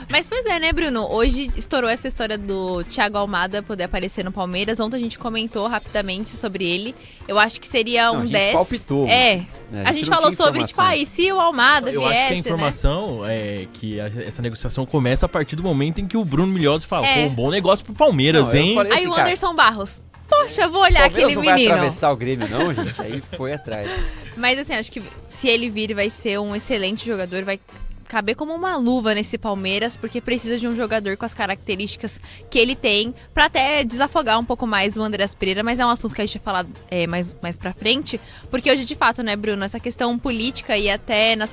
Mas pois é, né, Bruno? Hoje estourou essa história do Thiago Almada poder aparecer no Palmeiras. Ontem a gente comentou rapidamente sobre ele. Eu acho que seria Não, um a gente 10. palpitou. A gente não falou tinha sobre, tipo, informação. e se o Almada Eu viesse, acho que a né? informação é que essa negociação começa a partir do momento em que o Bruno Milhões fala, É. pô, um bom negócio pro Palmeiras, Não, eu hein? falei- Aí esse o cara- Anderson Barros. Poxa, vou olhar Palmeiras aquele não vai menino. atravessar o Grêmio, não, gente. Aí foi atrás. Mas assim, acho que se ele vir, vai ser um excelente jogador, vai caber como uma luva nesse Palmeiras, porque precisa de um jogador com as características que ele tem, pra até desafogar um pouco mais o Andreas Pereira, mas é um assunto que a gente vai falar mais pra frente, porque hoje, de fato, né, Bruno, essa questão política e até nos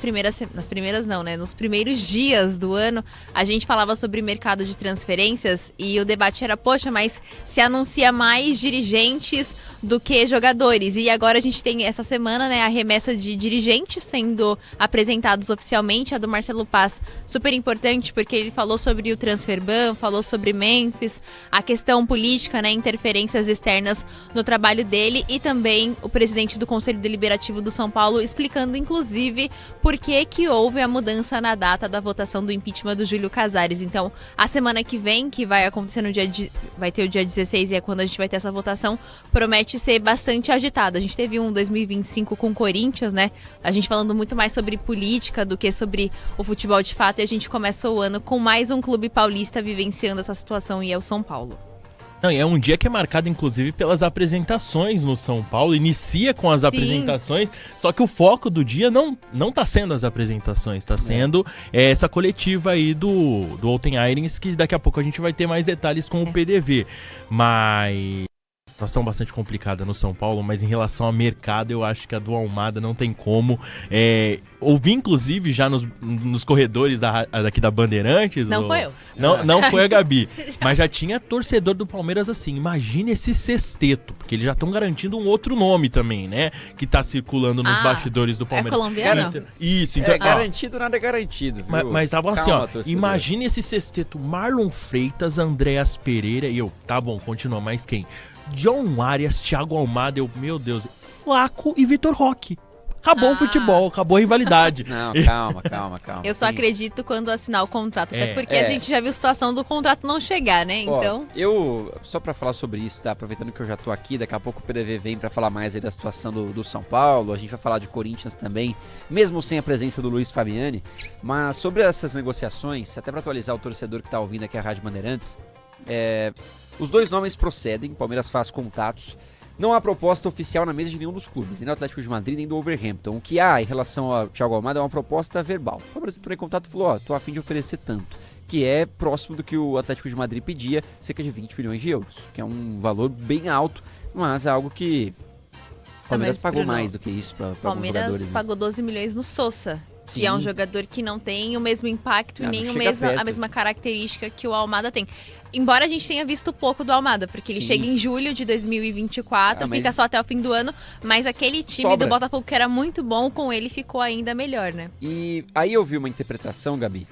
primeiros dias do ano, a gente falava sobre mercado de transferências e o debate era, poxa, mas se anuncia mais dirigentes do que jogadores, e agora a gente tem essa semana, né, a remessa de dirigentes sendo apresentados oficialmente, a do Marcelo Paz, super importante, porque ele falou sobre o transfer ban, falou sobre Memphis, a questão política, né, interferências externas no trabalho dele, e também o presidente do Conselho Deliberativo do São Paulo explicando, inclusive, por que houve a mudança na data da votação do impeachment do Júlio Casares. Então, a semana que vem, que vai acontecer vai ter o dia 16, e é quando a gente vai ter essa votação, promete ser bastante agitada. A gente teve um 2025 com o Corinthians, né, a gente falando muito mais sobre política do que sobre o futebol de fato, e a gente começa o ano com mais um clube paulista vivenciando essa situação, e é o São Paulo. Não, e é um dia que é marcado, inclusive, pelas apresentações no São Paulo. Inicia com as apresentações, só que o foco do dia não tá sendo as apresentações, tá sendo essa coletiva aí do Outen Ayrens, que daqui a pouco a gente vai ter mais detalhes com o PDV. Mas... situação bastante complicada no São Paulo, mas em relação ao mercado, eu acho que a do Almada não tem como. Ouvi, inclusive, já nos corredores daqui da Bandeirantes. Não foi eu. Não foi a Gabi. Mas já tinha torcedor do Palmeiras assim. Imagina esse sexteto, porque eles já estão garantindo um outro nome também, né? Que tá circulando nos bastidores do Palmeiras. É colombiano? Isso, então. Garantido, nada é garantido, viu? Mas tava assim, Calma, ó. torcedor. Imagina esse sexteto: Marlon Freitas, Andreas Pereira e eu. Tá bom, continua, mas quem? John Arias, Thiago Almada, meu Deus, Flaco e Vitor Roque. Acabou o futebol, acabou a rivalidade. Não, calma. Eu só Sim. acredito quando assinar o contrato, até porque É. a gente já viu a situação do contrato não chegar, né? Ó, Então, eu, só pra falar sobre isso, tá? Aproveitando que eu já tô aqui, daqui a pouco o PDV vem pra falar mais aí da situação do São Paulo, a gente vai falar de Corinthians também, mesmo sem a presença do Luiz Fabiani, mas sobre essas negociações, até pra atualizar o torcedor que tá ouvindo aqui a Rádio Bandeirantes, os dois nomes procedem, o Palmeiras faz contatos. Não há proposta oficial na mesa de nenhum dos clubes, nem do Atlético de Madrid, nem do Wolverhampton. O que há em relação ao Thiago Almada é uma proposta verbal. O Palmeiras entrou em contato e falou, ó, tô a fim de oferecer tanto, que é próximo do que o Atlético de Madrid pedia, cerca de 20 milhões de euros, que é um valor bem alto, mas é algo que o Palmeiras mas, pagou Bruno, mais do que isso para alguns Palmeiras jogadores. Né? pagou 12 milhões no Sousa, Sim. que é um jogador que não tem o mesmo impacto Não, e nem não a chega perto. mesma característica que o Almada tem. Embora a gente tenha visto pouco do Almada, porque ele Sim. chega em julho de 2024, mas fica só até o fim do ano, mas aquele time Sobra. do Botafogo que era muito bom, com ele ficou ainda melhor, né? E aí eu vi uma interpretação, Gabi,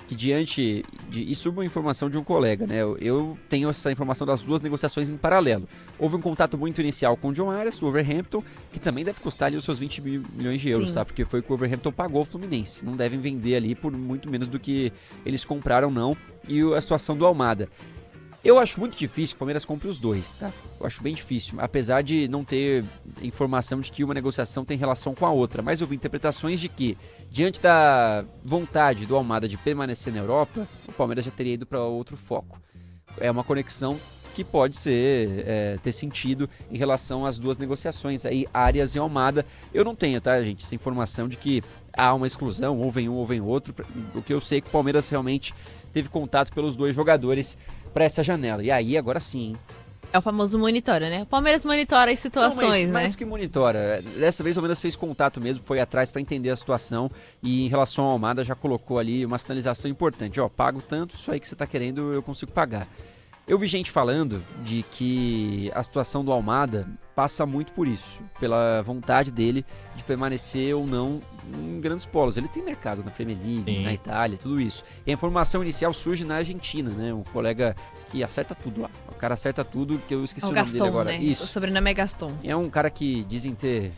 que diante de... Isso é uma informação de um colega, né? Eu tenho essa informação das duas negociações em paralelo. Houve um contato muito inicial com o John Arias, o Wolverhampton, que também deve custar ali os seus 20 milhões de euros, Sim. tá? Porque foi o que o Wolverhampton pagou ao Fluminense. Não devem vender ali por muito menos do que eles compraram, não. E a situação do Almada. Eu acho muito difícil que o Palmeiras compre os dois, tá? Eu acho bem difícil, apesar de não ter informação de que uma negociação tem relação com a outra. Mas eu vi interpretações de que, diante da vontade do Almada de permanecer na Europa, o Palmeiras já teria ido para outro foco. É uma conexão que pode ter sentido em relação às duas negociações, aí Arias e Almada. Eu não tenho, tá, gente, essa informação de que há uma exclusão, ou vem um ou vem outro. O que eu sei é que o Palmeiras realmente teve contato pelos dois jogadores para essa janela. E aí, agora sim, hein? É o famoso monitora, né? O Palmeiras monitora as situações, Não, mas né? mais do que monitora. Dessa vez o Palmeiras fez contato mesmo, foi atrás para entender a situação e em relação ao Almada já colocou ali uma sinalização importante. Ó, pago tanto, isso aí que você tá querendo eu consigo pagar. Eu vi gente falando de que a situação do Almada passa muito por isso, pela vontade dele de permanecer ou não em grandes polos. Ele tem mercado na Premier League, Sim. na Itália, tudo isso. E a informação inicial surge na Argentina, né? Um colega que acerta tudo lá. O cara acerta tudo, que eu esqueci É o o nome dele Gaston, agora. né? Isso. O sobrenome é Gaston. É um cara que dizem ter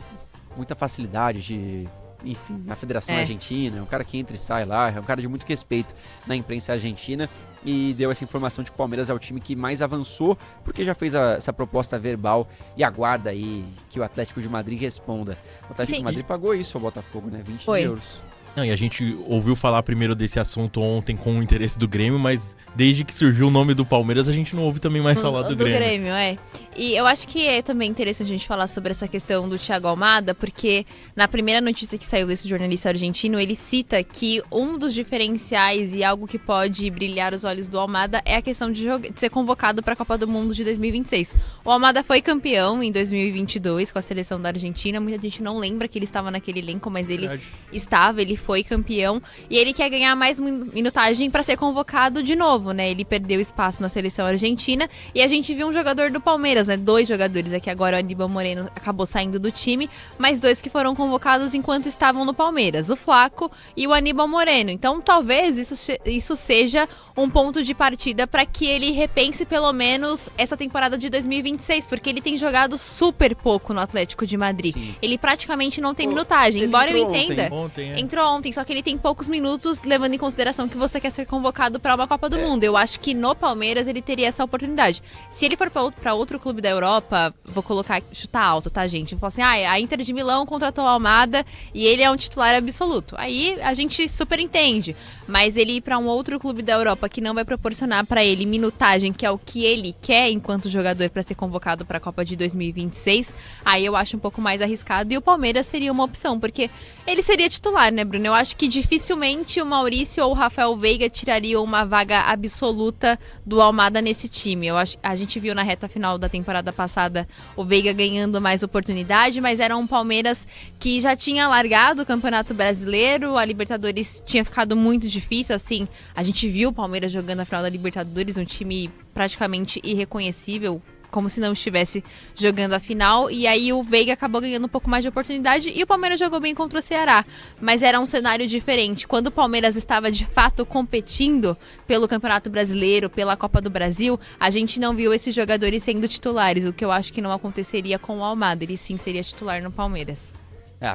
muita facilidade de enfim, na Federação É. Argentina, é um cara que entra e sai lá, é um cara de muito respeito na imprensa argentina e deu essa informação de que o Palmeiras é o time que mais avançou porque já fez essa proposta verbal e aguarda aí que o Atlético de Madrid responda. O Atlético Sim. de Madrid pagou isso ao Botafogo, né? 20 Foi. euros. Não, e a gente ouviu falar primeiro desse assunto ontem com o interesse do Grêmio, mas desde que surgiu o nome do Palmeiras, a gente não ouve também mais falar do Grêmio. É. E eu acho que é também interessante a gente falar sobre essa questão do Thiago Almada, porque na primeira notícia que saiu desse jornalista argentino, ele cita que um dos diferenciais e algo que pode brilhar os olhos do Almada é a questão de ser convocado para a Copa do Mundo de 2026. O Almada foi campeão em 2022 com a seleção da Argentina, muita gente não lembra que ele estava naquele elenco, mas ele Verdade. estava, ele foi campeão e ele quer ganhar mais minutagem para ser convocado de novo, né? Ele perdeu espaço na seleção argentina e a gente viu um jogador do Palmeiras, né? 2 jogadores aqui agora, o Aníbal Moreno acabou saindo do time, mas 2 que foram convocados enquanto estavam no Palmeiras, o Flaco e o Aníbal Moreno. Então talvez isso seja um ponto de partida para que ele repense pelo menos essa temporada de 2026, porque ele tem jogado super pouco no Atlético de Madrid. Sim. Ele praticamente não tem minutagem, ele embora eu entrou entenda. Ontem, é. Entrou ontem, só que ele tem poucos minutos, levando em consideração que você quer ser convocado para uma Copa do Mundo. Eu acho que no Palmeiras ele teria essa oportunidade. Se ele for para outro clube da Europa, vou chutar alto, tá, gente? Vou falar assim, a Inter de Milão contratou o Almada e ele é um titular absoluto. Aí a gente super entende. Mas ele ir para um outro clube da Europa que não vai proporcionar para ele minutagem, que é o que ele quer enquanto jogador para ser convocado para a Copa de 2026, aí eu acho um pouco mais arriscado. E o Palmeiras seria uma opção, porque ele seria titular, né, Bruno? Eu acho que dificilmente o Maurício ou o Rafael Veiga tirariam uma vaga absoluta do Almada nesse time. A gente viu na reta final da temporada passada o Veiga ganhando mais oportunidade, mas era um Palmeiras que já tinha largado o Campeonato Brasileiro, a Libertadores tinha ficado muito difícil, assim, a gente viu o Palmeiras jogando a final da Libertadores, um time praticamente irreconhecível, como se não estivesse jogando a final, e aí o Veiga acabou ganhando um pouco mais de oportunidade e o Palmeiras jogou bem contra o Ceará, mas era um cenário diferente. Quando o Palmeiras estava de fato competindo pelo Campeonato Brasileiro, pela Copa do Brasil, a gente não viu esses jogadores sendo titulares, o que eu acho que não aconteceria com o Almada, ele sim seria titular no Palmeiras.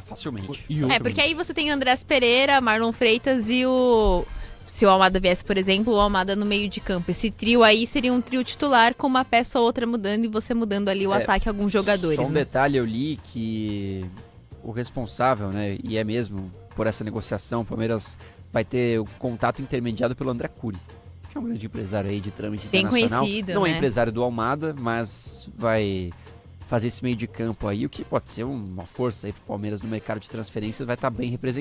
Facilmente. Porque aí você tem Andrés Pereira, Marlon Freitas e o... Se o Almada viesse, por exemplo, o Almada no meio de campo. Esse trio aí seria um trio titular com uma peça ou outra mudando e você mudando ali o ataque a alguns jogadores. Só um né? detalhe, eu li que o responsável, né, e é mesmo por essa negociação, o Palmeiras vai ter o contato intermediado pelo André Cury, que é um grande empresário aí de trâmite Bem internacional. conhecido, Não é né? empresário do Almada, mas vai fazer esse meio de campo aí, o que pode ser uma força aí pro Palmeiras no mercado de transferências, vai estar bem representado.